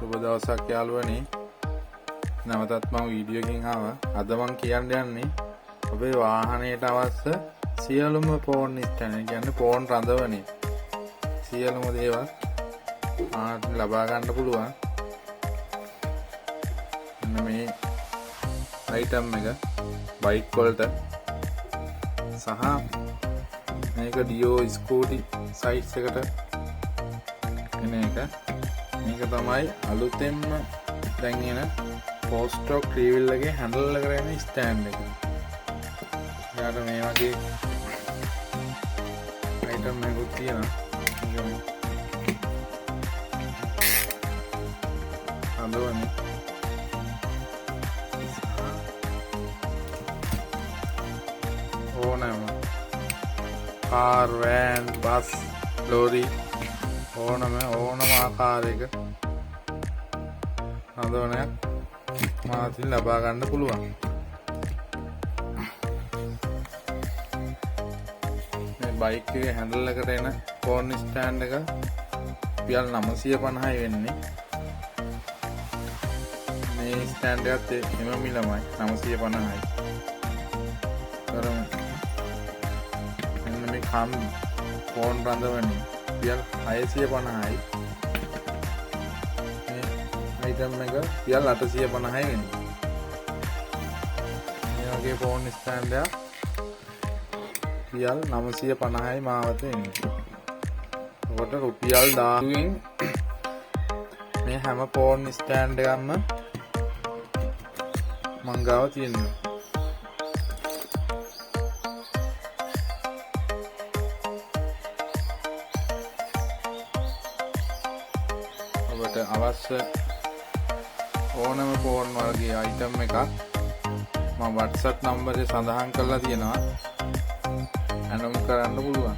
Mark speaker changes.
Speaker 1: සුබ දවසක් යාළුවනේ. නැවතත් මම වීඩියෝ එකකින් ආවා. අද මම කියන්න යන්නේ ඔබේ වාහනයට අවශ්‍ය සියලුම ෆෝන් ස්ටෑන්ඩ්, කියන්නේ ෆෝන් රඳවනේ සියලුම දේවල් ලබා ගන්න පුළුවන්. මෙන්න මේ අයිටම් එක බයික් වලට සහ මේක ඩියෝ ස්කූටි සයිට්ස් එකට එන එක. මේක තමයි අලුතෙන්ම දැන් එන පෝස්ට්‍රොක් රීවිල් එකේ හැන්ඩල් එකට එන ස්ටෑන්ඩ් එක. ඊට මේ වගේ අයිටම් එකක් තියෙනවා. අඳවන්නේ ඕනෑම කාර්, වෑන්, බස්, ලෝරි ඕනම ආකාරයක හඳවනයක් මාතින් ලබා ගන්න පුළුවන්. මේ බයික් එකේ හැන්ඩල් එකට එන ෆෝන් ස්ටෑන්ඩ් එක රුපියල් 950යි වෙන්නේ. මේ ස්ටෑන්ඩ් එකත් එම මිලමයි 950යි. මෙන්න මේ කම් ෆෝන් රඳවන්නේ රුපියල් 650යි. අයිටම් එක රුපියල් 850යි වෙන්නේ. මේ වගේ ෆෝන් ස්ටෑන්ඩ් එක රුපියල් 950යි මාවත එන්නේ. ඔකට රුපියල් 1000න් මේ හැම ෆෝන් ස්ටෑන්ඩ් එකක්ම මං ගාව තියෙනවා. ඔබට අවශ්‍ය ඕනම ෆෝන් වර්ගයේ අයිටම් එකක් මම WhatsApp නම්බරේ සඳහන් කරලා තියෙනවා. අනුම් කරන්න පුළුවන්.